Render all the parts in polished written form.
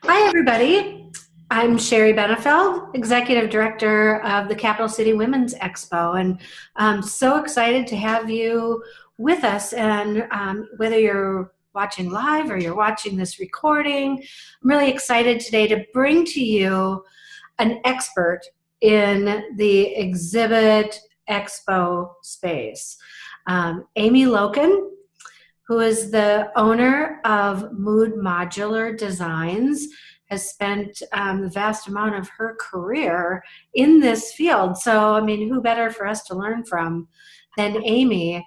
Hi, everybody. I'm Sherry Benefeld, Executive Director of the Capital City Women's Expo, and I'm so excited to have you with us. And whether you're watching live or you're watching this recording, I'm really excited today to bring to you an expert in the exhibit expo space. Amy Loken, who is the owner of Mood Modular Designs, has spent the vast amount of her career in this field. So, I mean, who better for us to learn from than Amy?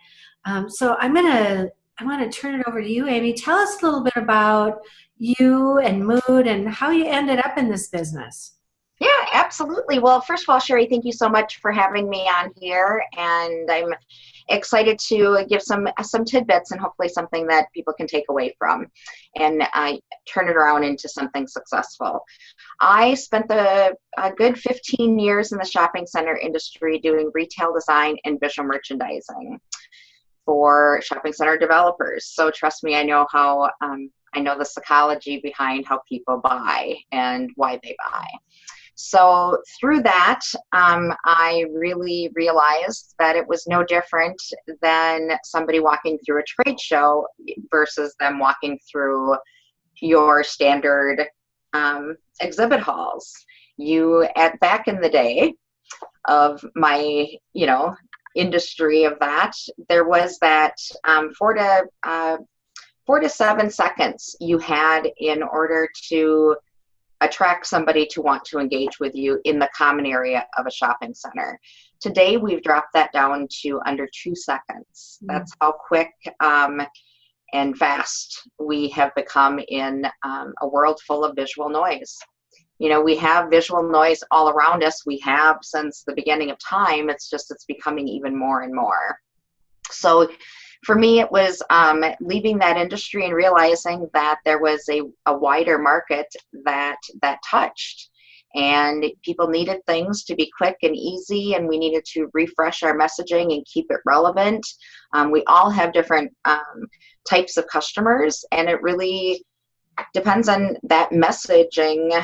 So I want to turn it over to you, Amy. Tell us a little bit about you and Mood and how you ended up in this business. Yeah, absolutely. Well, first of all, Sherry, thank you so much for having me on here, and I'm excited to give some tidbits and hopefully something that people can take away from and turn it around into something successful. I spent a good 15 years in the shopping center industry doing retail design and visual merchandising for shopping center developers. So trust me, I know how I know the psychology behind how people buy and why they buy. So through that, I really realized that it was no different than somebody walking through a trade show versus them walking through your standard exhibit halls. Back in the day of my, industry of that, there was that 4 to 7 seconds you had in order to attract somebody to want to engage with you in the common area of a shopping center. Today, we've dropped that down to under 2 seconds. That's how quick and fast we have become in a world full of visual noise. We have visual noise all around us. We have since the beginning of time. It's becoming even more and more. So for me, it was leaving that industry and realizing that there was a wider market that touched, and people needed things to be quick and easy, and we needed to refresh our messaging and keep it relevant. We all have different types of customers, and it really depends on that messaging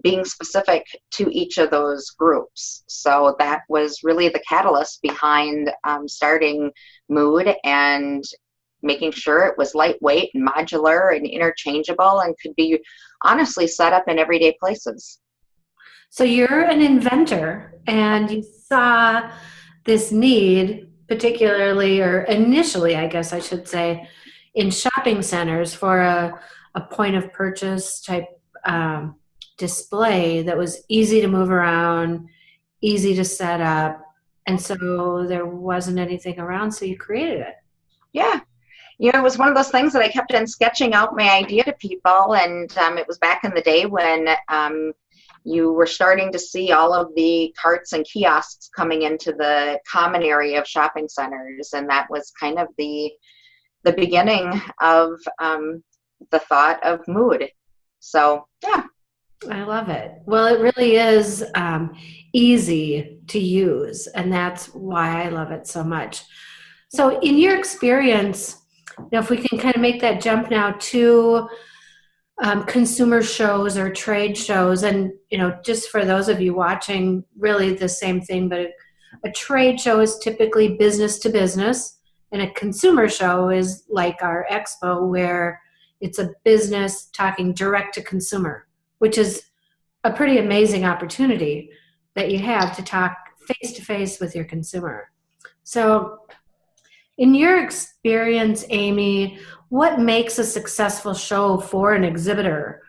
being specific to each of those groups. So that was really the catalyst behind starting Mood and making sure it was lightweight and modular and interchangeable and could be honestly set up in everyday places. So you're an inventor and you saw this need, particularly or initially, I guess I should say, in shopping centers for a point of purchase type display that was easy to move around, easy to set up, and so there wasn't anything around, so you created it. Yeah. It was one of those things that I kept on sketching out my idea to people, and it was back in the day when you were starting to see all of the carts and kiosks coming into the common area of shopping centers, and that was kind of the beginning of the thought of Mood. So, yeah. I love it. Well, it really is easy to use, and that's why I love it so much. So in your experience, if we can kind of make that jump now to consumer shows or trade shows, and just for those of you watching, really the same thing, but a trade show is typically business to business, and a consumer show is like our expo, where it's a business talking direct to consumer, which is a pretty amazing opportunity that you have to talk face to face with your consumer. So in your experience, Amy, what makes a successful show for an exhibitor?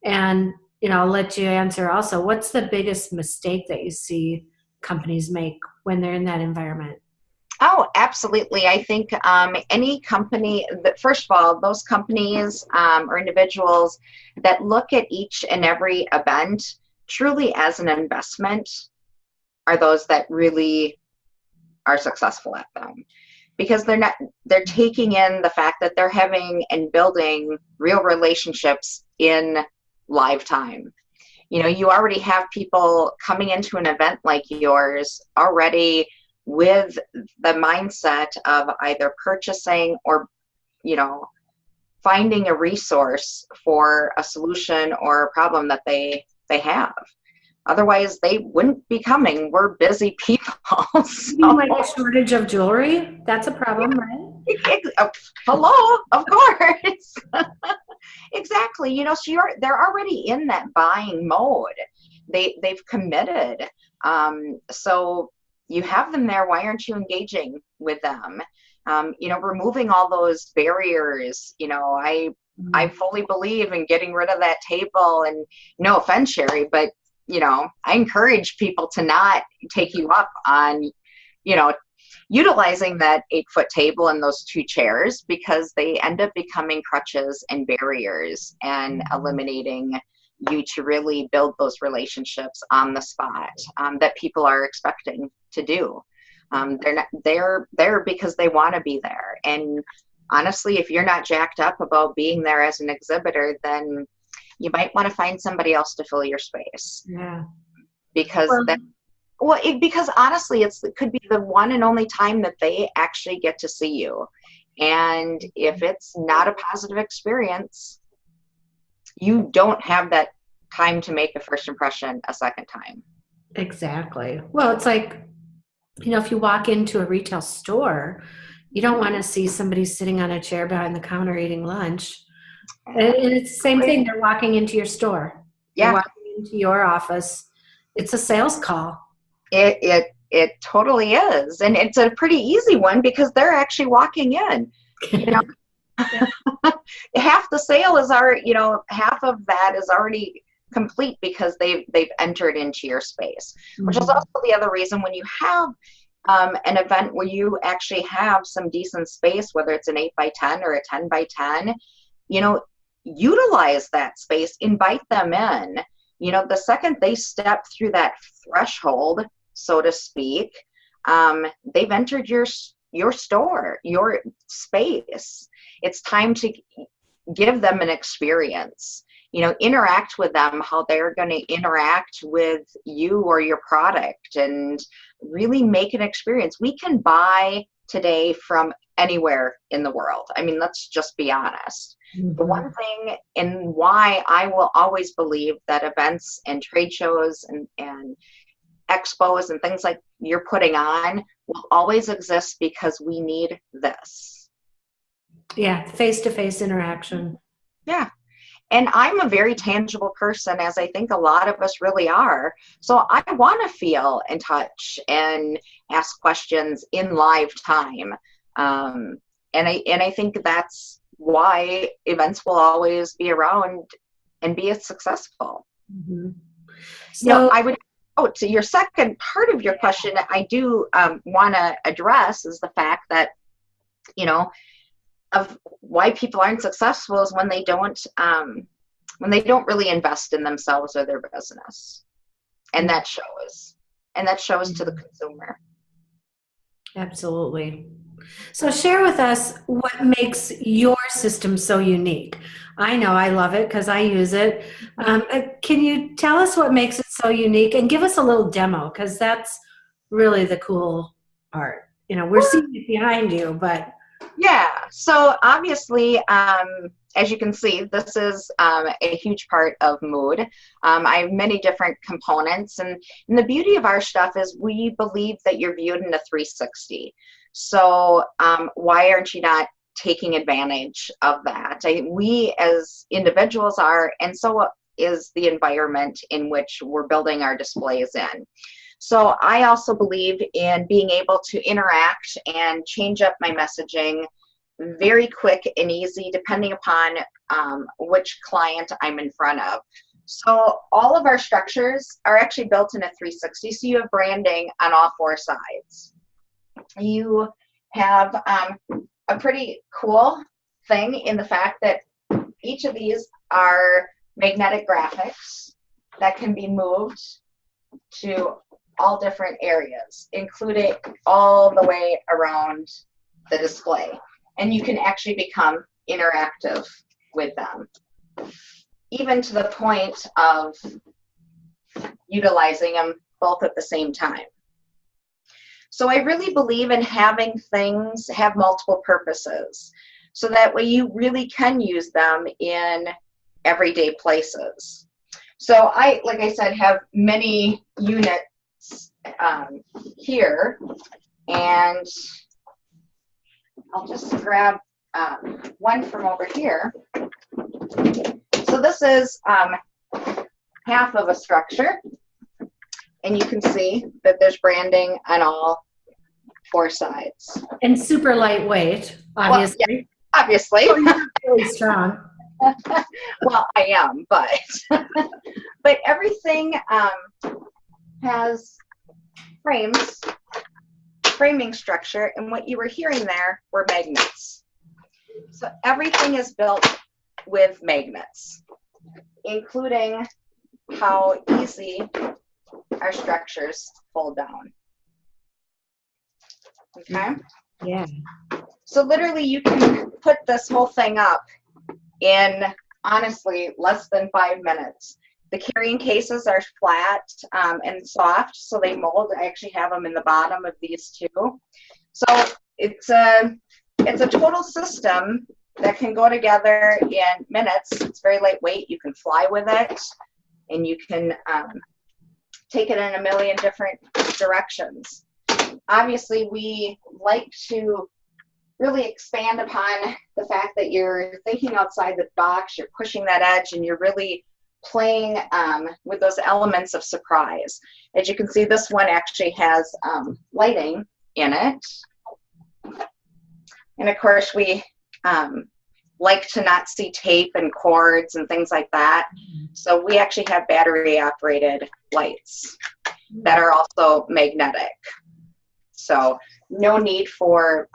And I'll let you answer also, what's the biggest mistake that you see companies make when they're in that environment? Oh, absolutely. I think any company, first of all, those companies or individuals that look at each and every event truly as an investment are those that really are successful at them, because they're taking in the fact that they're having and building real relationships in live time. You already have people coming into an event like yours already with the mindset of either purchasing or, finding a resource for a solution or a problem that they have. Otherwise, they wouldn't be coming. We're busy people. You mean like a shortage of jewelry? That's a problem, right? Hello, of course. Exactly. You know, so they're already in that buying mode. They've committed. So you have them there. Why aren't you engaging with them? You know, removing all those barriers. You know, I fully believe in getting rid of that table. And no offense, Sherry, but you know, I encourage people to not take you up on, you know, utilizing that 8-foot table and those 2 chairs, because they end up becoming crutches and barriers and eliminating you to really build those relationships on the spot that people are expecting to do. They're there because they want to be there. And honestly, if you're not jacked up about being there as an exhibitor, then you might want to find somebody else to fill your space. Yeah. Because because honestly, it could be the one and only time that they actually get to see you. And if it's not a positive experience, you don't have that time to make a first impression a second time. Exactly. Well, it's like, you know, if you walk into a retail store, you don't want to see somebody sitting on a chair behind the counter eating lunch. And it's the same thing. They're walking into your store. Yeah. They're walking into your office. It's a sales call. It totally is. And it's a pretty easy one because they're actually walking in. You know, half the sale is already, you know, half of that is already complete because they've entered into your space, which is also the other reason when you have an event where you actually have some decent space, whether it's an 8x10 or a 10x10, you know, utilize that space, invite them in. You know, the second they step through that threshold, so to speak, they've entered your store, your space. It's time to give them an experience. You know, interact with them how they're going to interact with you or your product, and really make an experience. We can buy today from anywhere in the world. I mean, let's just be honest. The one thing, and why I will always believe that events and trade shows and expos and things like you're putting on will always exist, because we need this. Yeah, face-to-face interaction. Yeah. And I'm a very tangible person, as I think a lot of us really are. So I want to feel and touch and ask questions in live time. And I think that's why events will always be around and be successful. So, you know, I would, to your second part of your question, I do want to address is the fact that, you know, of why people aren't successful is when they don't really invest in themselves or their business. And that shows. And that shows to the consumer. Absolutely. So share with us what makes your system so unique. I know I love it because I use it. Can you tell us what makes it so unique, and give us a little demo, because that's really the cool part. You know, we're seeing it behind you, but. Yeah, so obviously, as you can see, this is a huge part of Mood. I have many different components, and the beauty of our stuff is we believe that you're viewed in a 360. So why aren't you not taking advantage of that? We as individuals are, and so is the environment in which we're building our displays in. So I also believe in being able to interact and change up my messaging very quick and easy, depending upon which client I'm in front of. So all of our structures are actually built in a 360. So you have branding on all 4 sides. You have a pretty cool thing in the fact that each of these are magnetic graphics that can be moved to all different areas, including all the way around the display. And you can actually become interactive with them, even to the point of utilizing them both at the same time. So I really believe in having things have multiple purposes. so that way you really can use them in everyday places. So like I said, have many units here, and I'll just grab one from over here. So this is half of a structure, and you can see that there's branding on all 4 sides. And super lightweight, obviously. Well, yeah, obviously. Really strong. Well, I am, but but everything has framing structure, and what you were hearing there were magnets. So everything is built with magnets, including how easy our structures fold down. Okay? Yeah. So literally you can put this whole thing up in, honestly, less than 5 minutes. The carrying cases are flat and soft, so they mold. I actually have them in the bottom of these two. So it's a total system that can go together in minutes. It's very lightweight. You can fly with it, and you can take it in a million different directions. Obviously, we like to really expand upon the fact that you're thinking outside the box, you're pushing that edge, and you're really playing with those elements of surprise. As you can see, this one actually has lighting in it. And of course, we like to not see tape and cords and things like that. So we actually have battery operated lights that are also magnetic. So no need for,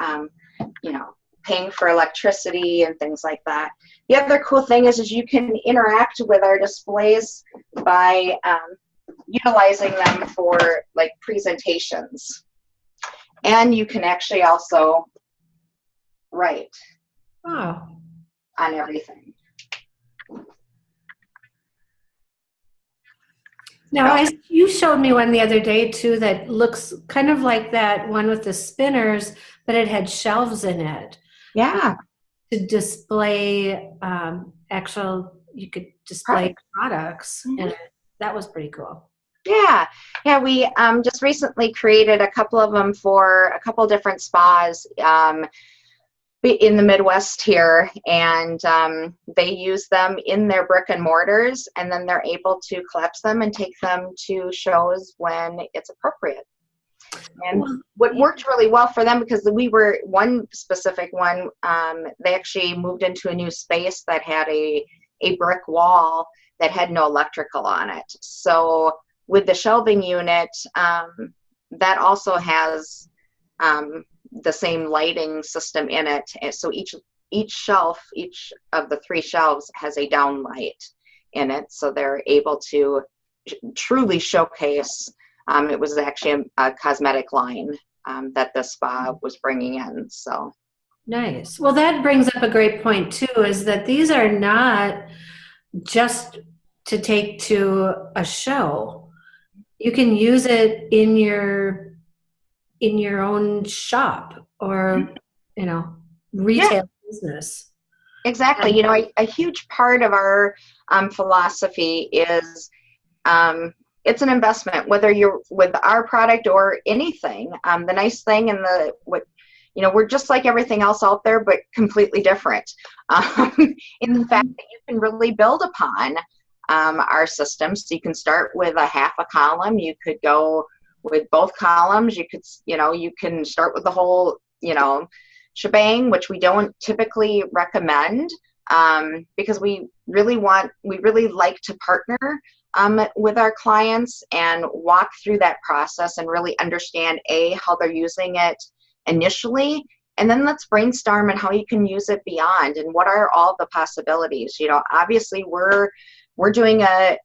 paying for electricity and things like that. The other cool thing is you can interact with our displays by utilizing them for like presentations. And you can actually also write on everything. Now, you showed me one the other day too that looks kind of like that one with the spinners, but it had shelves in it. Yeah. To display you could display products in it. That was pretty cool. Yeah. Yeah, we just recently created a couple of them for a couple different spas in the Midwest here, and they use them in their brick and mortars, and then they're able to collapse them and take them to shows when it's appropriate. And what worked really well for them, because one specific one, they actually moved into a new space that had a brick wall that had no electrical on it. So with the shelving unit, that also has the same lighting system in it. And so each of the 3 shelves has a down light in it, so they're able to truly showcase. It was actually a cosmetic line that the spa was bringing in. So nice. Well, that brings up a great point too, is that these are not just to take to a show. You can use it in your own shop or retail business. Exactly. A huge part of our philosophy is it's an investment, whether you're with our product or anything. The nice thing we're just like everything else out there, but completely different. In the fact that you can really build upon our system. So you can start with a half a column. You could go with both columns. You could, you can start with the whole, shebang, which we don't typically recommend because we really like to partner with our clients and walk through that process and really understand how they're using it initially, and then let's brainstorm on how you can use it beyond and what are all the possibilities. Obviously we're doing a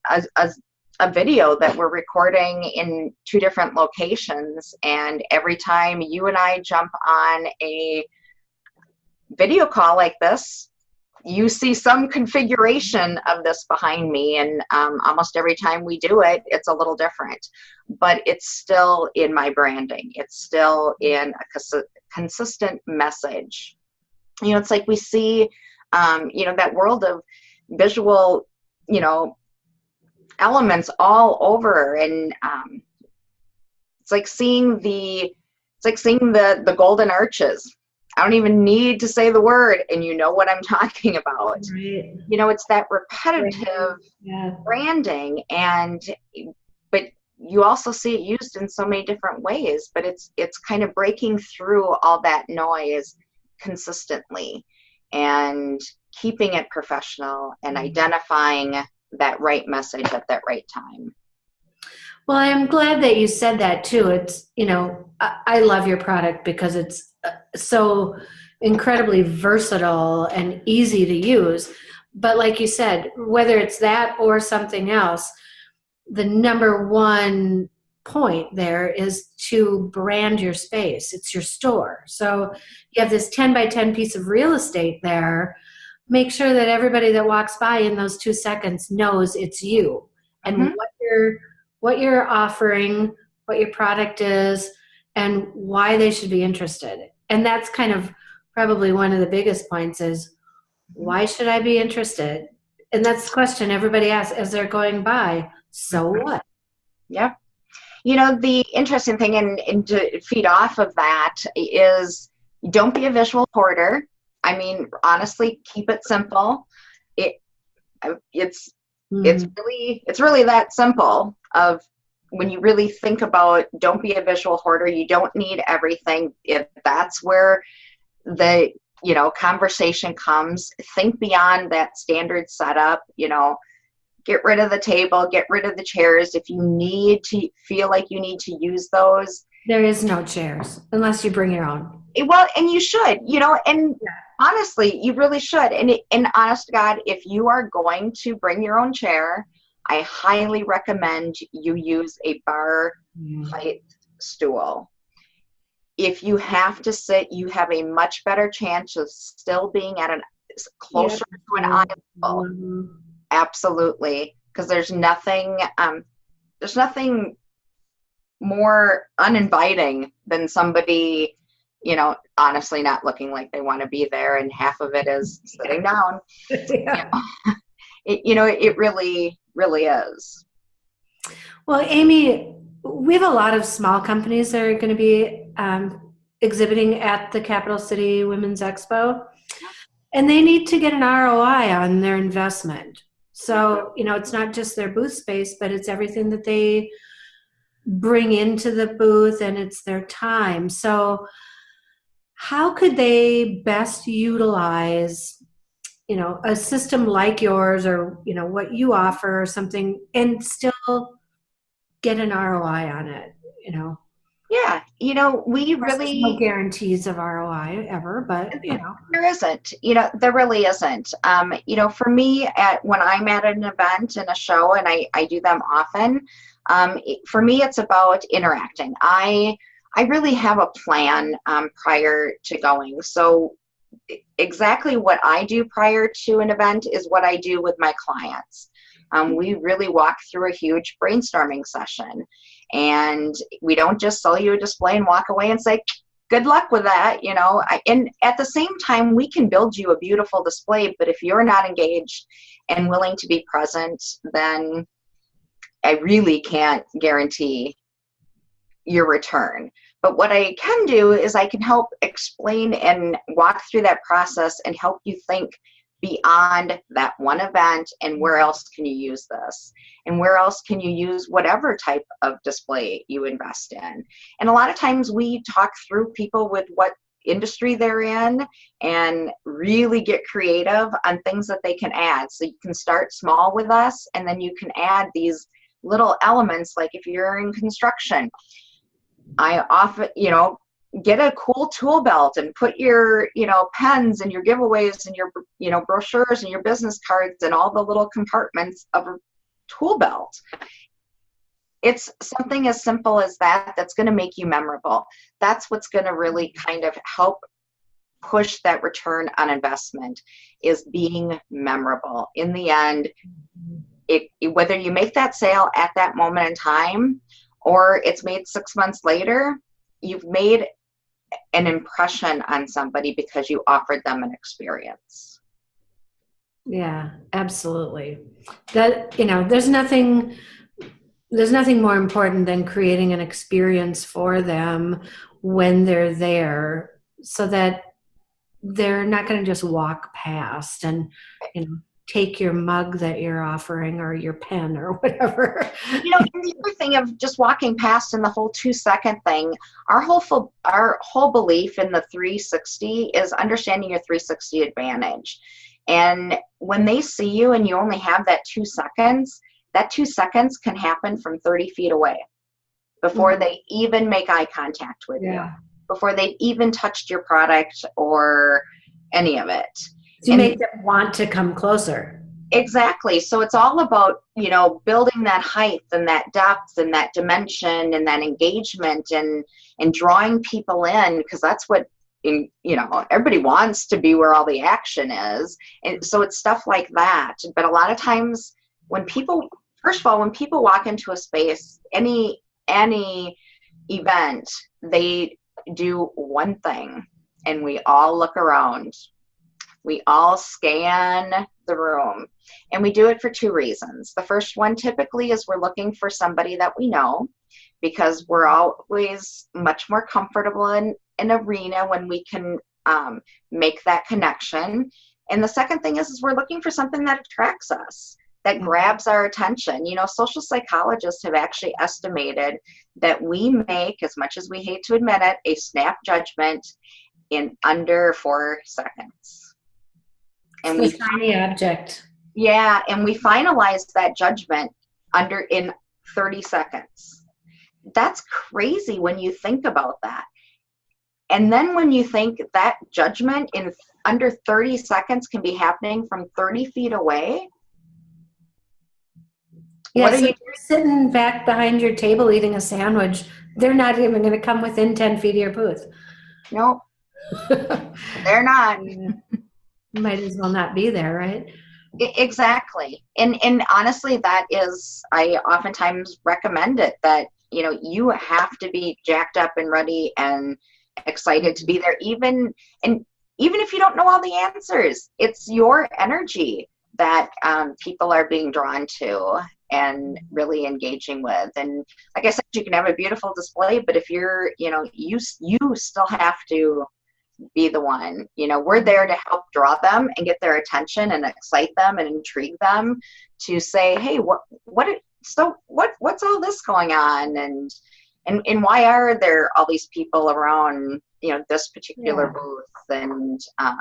video that we're recording in 2 different locations, and every time you and I jump on a video call like this, you see some configuration of this behind me, and almost every time we do it, it's a little different, but it's still in my branding. It's still in a consistent message. It's like we see, that world of visual, elements all over. And it's like seeing the golden arches. I don't even need to say the word, and you know what I'm talking about. Right. It's that repetitive Yeah. branding, but you also see it used in so many different ways, but it's kind of breaking through all that noise consistently and keeping it professional and identifying that right message at that right time. Well, I'm glad that you said that too. It's, I love your product because it's so incredibly versatile and easy to use. But like you said, whether it's that or something else, the number one point there is to brand your space. It's your store. So you have this 10 by 10 piece of real estate there. Make sure that everybody that walks by in those 2 seconds knows it's you and what you're offering, what your product is, and why they should be interested. And that's kind of probably one of the biggest points is, why should I be interested? And that's the question everybody asks as they're going by. So what? Yep. The interesting thing, and to feed off of that, is don't be a visual hoarder. I mean, honestly, keep it simple. It's really that simple. Of when you really think about, don't be a visual hoarder. You don't need everything. If that's where the conversation comes, think beyond that standard setup. Get rid of the table, get rid of the chairs. If you need to feel like you need to use those. There is no chairs unless you bring your own. Well, and you should, and honestly, you really should. And honest to God, if you are going to bring your own chair, I highly recommend you use a bar height stool. If you have to sit, you have a much better chance of still being at closer to an eye level. Absolutely, because there's nothing more uninviting than somebody, honestly not looking like they want to be there, and half of it is sitting down. Yeah. It really, really is. Well, Amy, we have a lot of small companies that are going to be exhibiting at the Capital City Women's Expo, and they need to get an ROI on their investment. So, it's not just their booth space, but it's everything that they bring into the booth, and it's their time. So how could they best utilize, a system like yours, or, what you offer or something, and still get an ROI on it, Yeah, we really, no guarantees of ROI ever, but there isn't. There really isn't. For me, when I'm at an event and a show, and I do them often, for me, it's about interacting. I really have a plan prior to going. So exactly what I do prior to an event is what I do with my clients. We really walk through a huge brainstorming session, and we don't just sell you a display and walk away and say, good luck with that. And at the same time, we can build you a beautiful display, but if you're not engaged and willing to be present, then I really can't guarantee your return. But what I can do is I can help explain and walk through that process and help you think beyond that one event, and where else can you use this, and where else can you use whatever type of display you invest in. And a lot of times we talk through people with what industry they're in and really get creative on things that they can add. So you can start small with us, and then you can add these little elements. Like if you're in construction, I often, get a cool tool belt and put your, pens and your giveaways and your, brochures and your business cards and all the little compartments of a tool belt. It's something as simple as that that's going to make you memorable. That's what's going to really kind of help push that return on investment, is being memorable. In the end, whether you make that sale at that moment in time or it's made 6 months later, you've made an impression on somebody because you offered them an experience. Yeah, absolutely. That, you know, there's nothing more important than creating an experience for them when they're there, so that they're not going to just walk past and, you know, take your mug that you're offering or your pen or whatever. You know, and the other thing of just walking past and the whole 2-second thing, our whole belief in the 360 is understanding your 360 advantage. And when they see you and you only have that 2 seconds, that 2 seconds can happen from 30 feet away before they even make eye contact with you, before they've even touched your product or any of it. To make them want to come closer. Exactly. So it's all about, you know, building that height and that depth and that dimension and that engagement and drawing people in, because that's what, you know, everybody wants to be where all the action is. And so it's stuff like that. But a lot of times when people, first of all, when people walk into a space, any event, they do one thing, and we all look around. We all scan the room, and we do it for 2 reasons. The first one typically is we're looking for somebody that we know, because we're always much more comfortable in an arena when we can make that connection. And the second thing is we're looking for something that attracts us, that grabs our attention. You know, social psychologists have actually estimated that we make, as much as we hate to admit it, a snap judgment in under 4 seconds. And it's a shiny object. Yeah, and we finalize that judgment in 30 seconds. That's crazy when you think about that. And then when you think that judgment in under 30 seconds can be happening from 30 feet away. Yeah, so you're sitting back behind your table eating a sandwich. They're not even going to come within 10 feet of your booth. Nope. They're not. Might as well not be there, right? Exactly. And honestly, that is, I oftentimes recommend it, that, you know, you have to be jacked up and ready and excited to be there, even if you don't know all the answers. It's your energy that people are being drawn to and really engaging with. And like I said, you can have a beautiful display, but if you're, you know, you still have to be the one. You know, we're there to help draw them and get their attention and excite them and intrigue them to say, hey, what's all this going on, and why are there all these people around, you know, this particular booth? And I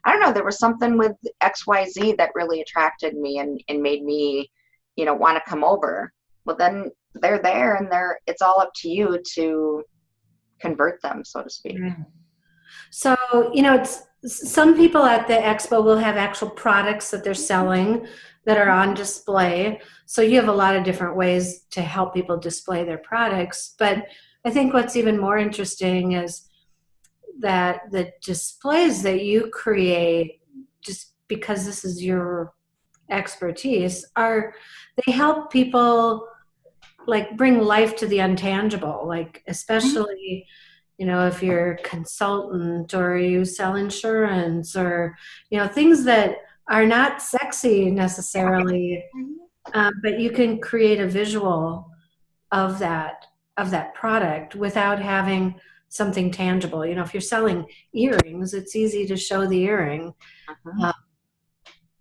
don't know, there was something with XYZ that really attracted me and made me, you know, want to come over. Well, then they're there, and it's all up to you to convert them, so to speak. So, you know, it's some people at the expo will have actual products that they're selling that are on display. So you have a lot of different ways to help people display their products. But I think what's even more interesting is that the displays that you create, just because this is your expertise, they help people like bring life to the intangible, like especially, you know, if you're a consultant or you sell insurance or, you know, things that are not sexy necessarily, but you can create a visual of that product without having something tangible. You know, if you're selling earrings, it's easy to show the earring,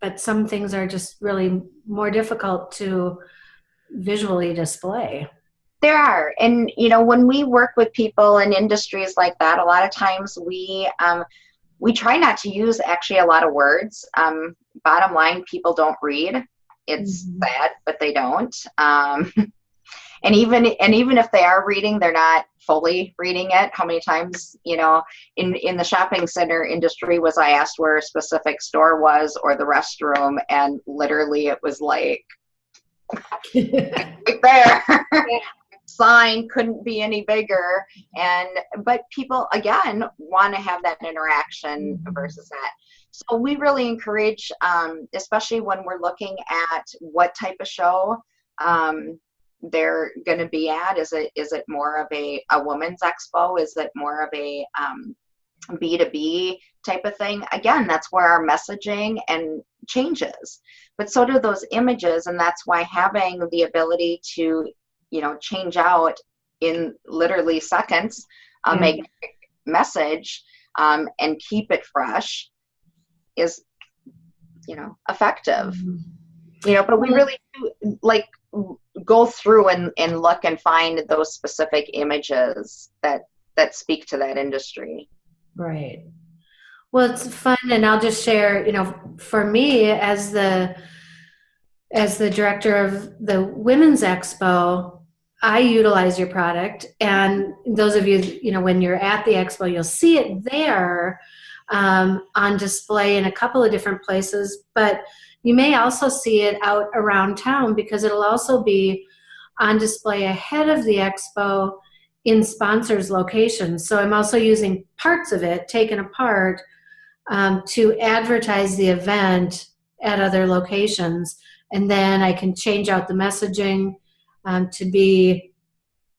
but some things are just really more difficult to visually display. There are. And, you know, when we work with people in industries like that, a lot of times we try not to use actually a lot of words. Bottom line, people don't read. It's sad, but they don't. And even if they are reading, they're not fully reading it. How many times, you know, in the shopping center industry was I asked where a specific store was or the restroom, and literally it was like right there. Sign couldn't be any bigger. But people again want to have that interaction versus that. So we really encourage, especially when we're looking at what type of show, they're going to be at? Is it more of a women's expo? Is it more of a B2B type of thing? Again, that's where our messaging and changes, but so do those images. And that's why having the ability to, change out in literally seconds, make message, and keep it fresh is, effective. But we really do go through and look and find those specific images that speak to that industry. Right. Well, it's fun, and I'll just share, for me as the director of the Women's Expo, I utilize your product, and those of you, when you're at the expo, you'll see it there on display in a couple of different places, but you may also see it out around town because it'll also be on display ahead of the expo in sponsors' locations. So I'm also using parts of it, taken apart, to advertise the event at other locations. And then I can change out the messaging to be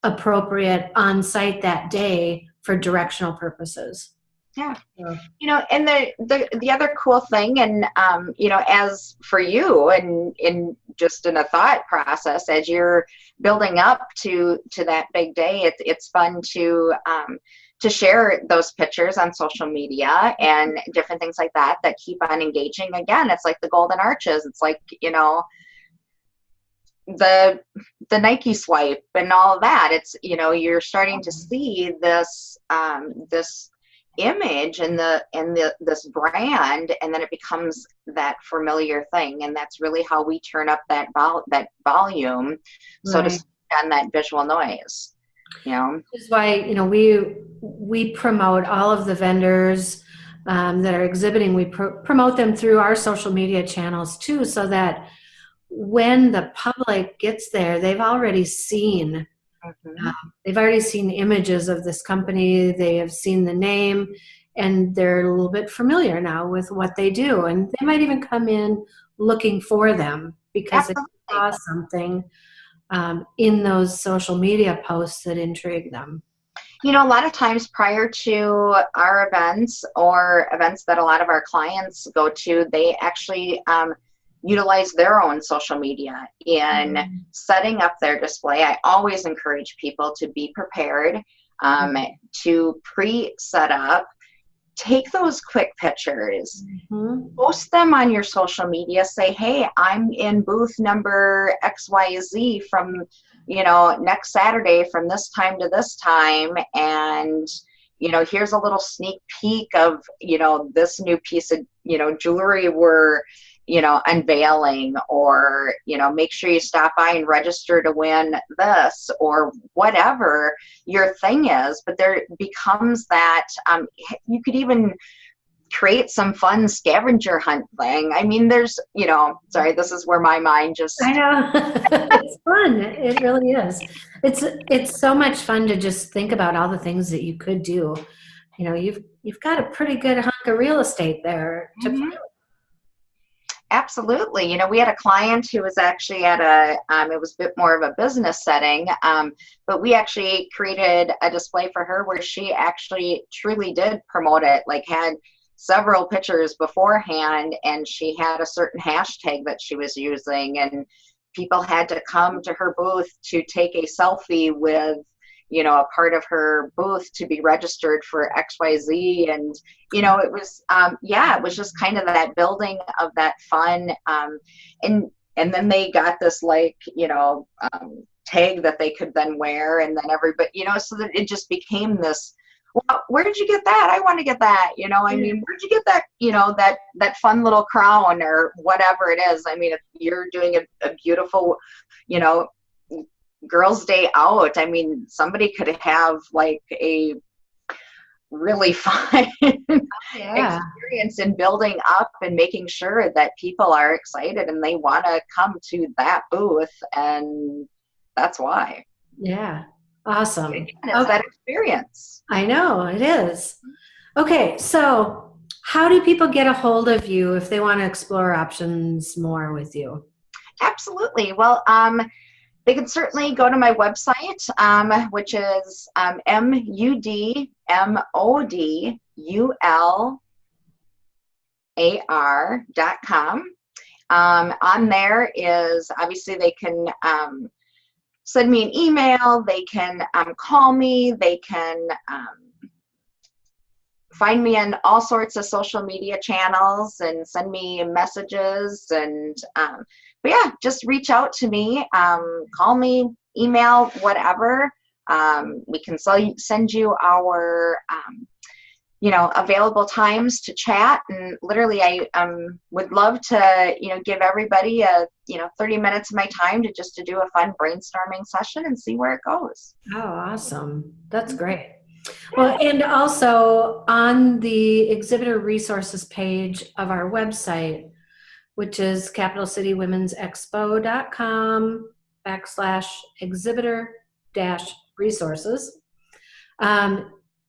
appropriate on site that day for directional purposes. Yeah. And the other cool thing, and, as for you and in just in a thought process, as you're building up to that big day, it's fun to share those pictures on social media and different things like that keep on engaging. Again, it's like the golden arches. It's like, the Nike swipe and all of that. It's, you're starting to see this, this image and this brand, and then it becomes that familiar thing. And that's really how we turn up that volume, so to speak, on that visual noise. Which is why, we promote all of the vendors that are exhibiting. We promote them through our social media channels too, so that when the public gets there, they've already seen images of this company. They have seen the name, and they're a little bit familiar now with what they do. And they might even come in looking for them because they saw something in those social media posts that intrigue them. A lot of times prior to our events or events that a lot of our clients go to, they actually utilize their own social media in setting up their display. I always encourage people to be prepared, to pre-set up. Take those quick pictures, post them on your social media, say, hey, I'm in booth number XYZ from, next Saturday from this time to this time. And, here's a little sneak peek of, this new piece of, jewelry we're, unveiling, or, make sure you stop by and register to win this, or whatever your thing is. But there becomes that, you could even create some fun scavenger hunt thing. I mean, there's, sorry, this is where my mind just... I know. It's fun. It really is. It's so much fun to just think about all the things that you could do. You've got a pretty good hunk of real estate there to play with. Absolutely. We had a client who was actually at it was a bit more of a business setting, but we actually created a display for her where she actually truly did promote it, had several pictures beforehand, and she had a certain hashtag that she was using, and people had to come to her booth to take a selfie with, a part of her booth to be registered for XYZ. And, it was, it was just kind of that building of that fun. And then they got this tag that they could then wear, and then everybody, so that it just became this, well, where did you get that? I want to get that. I mean, where'd you get that, that fun little crown or whatever it is? I mean, if you're doing a beautiful, girls' day out, I mean, somebody could have a really fun experience in building up and making sure that people are excited and they want to come to that booth, and that's why. Yeah. Awesome. It's that experience. I know, it is. Okay, so how do people get a hold of you if they want to explore options more with you? Absolutely. Well, they can certainly go to my website, which is MUDinterview.com. On there is, obviously, they can send me an email, they can call me, they can find me on all sorts of social media channels and send me messages. And but yeah, just reach out to me, call me, email, whatever. We can send you our available times to chat. And literally, I would love to give everybody a 30 minutes of my time to do a fun brainstorming session and see where it goes. Oh, awesome. That's great. Well, and also on the exhibitor resources page of our website, which is capitalcitywomen'sexpo.com/exhibitor-resources.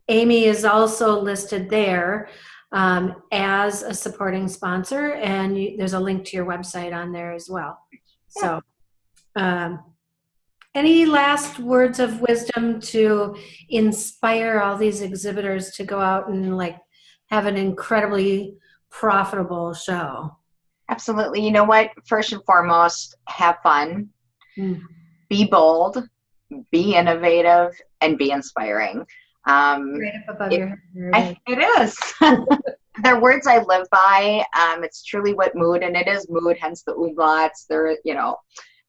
Amy is also listed there as a supporting sponsor, and there's a link to your website on there as well. So any last words of wisdom to inspire all these exhibitors to go out and have an incredibly profitable show? Absolutely. You know what? First and foremost, have fun, be bold, be innovative, and be inspiring. Right up above your head. It is. They're words I live by. It's truly what mood, and it is mood, hence the umlauts. They're,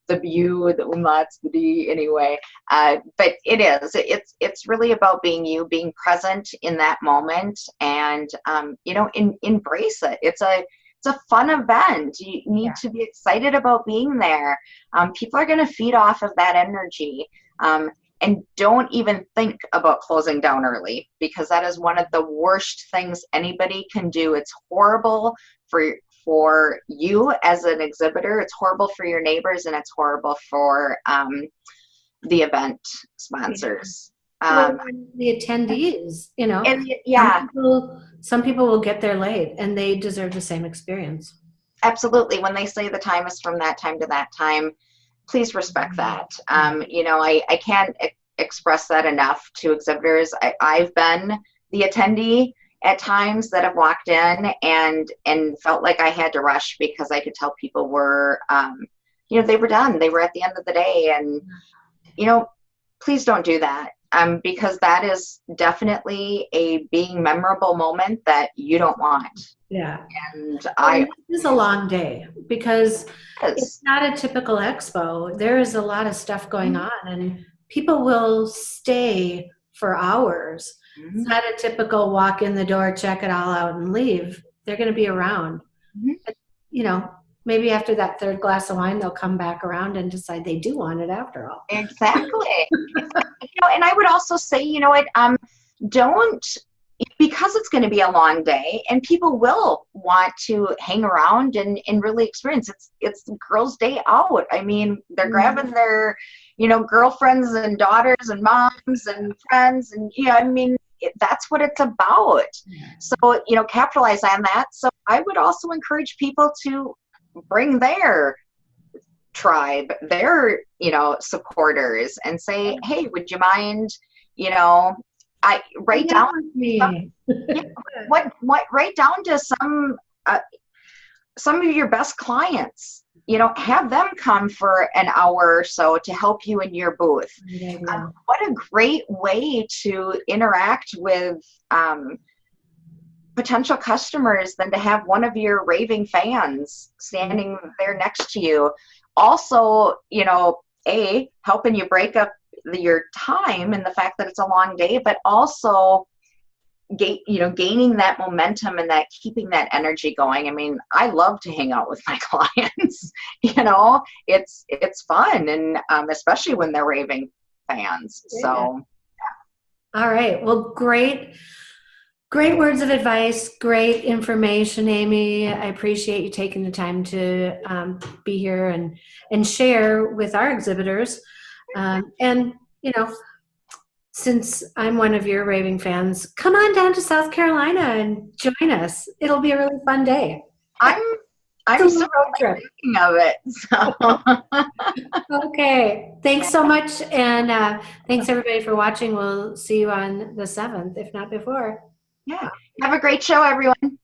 the bu, the umlauts, the d, anyway. But it is. It's really about being you, being present in that moment, and embrace it. It's a fun event. You need to be excited about being there. People are going to feed off of that energy. And don't even think about closing down early, because that is one of the worst things anybody can do. It's horrible for you as an exhibitor. It's horrible for your neighbors, and it's horrible for the event sponsors. The attendees, And, some people will get there late, and they deserve the same experience. Absolutely. When they say the time is from that time to that time, please respect that. I can't express that enough to exhibitors. I've been the attendee at times that have walked in and felt like I had to rush because I could tell people were, they were done. They were at the end of the day. And, please don't do that. Because that is definitely a being memorable moment that you don't want. Yeah. And it is a long day because it's not a typical expo. There is a lot of stuff going on, and people will stay for hours. It's not a typical walk in the door, check it all out, and leave. They're going to be around. Maybe after that third glass of wine, they'll come back around and decide they do want it after all. Exactly. And I would also say, don't, because it's going to be a long day and people will want to hang around and really experience it's the girls' day out. I mean, they're grabbing their, girlfriends and daughters and moms and friends, and that's what it's about. So, capitalize on that. So I would also encourage people to bring their tribe, their supporters, and say, hey, would you mind write down write down to some of your best clients, have them come for an hour or so to help you in your booth. What a great way to interact with potential customers than to have one of your raving fans standing there next to you. Also, helping you break up your time and the fact that it's a long day, but also gaining that momentum and that keeping that energy going. I mean, I love to hang out with my clients. It's fun, and especially when they're raving fans. Yeah. So, all right. Well, great words of advice, great information, Amy. I appreciate you taking the time to be here and share with our exhibitors. And, since I'm one of your raving fans, come on down to South Carolina and join us. It'll be a really fun day. I'm It's a so road trip. thinking of it. So. Okay. Thanks so much. And thanks everybody for watching. We'll see you on the 7th, if not before. Yeah. Have a great show, everyone.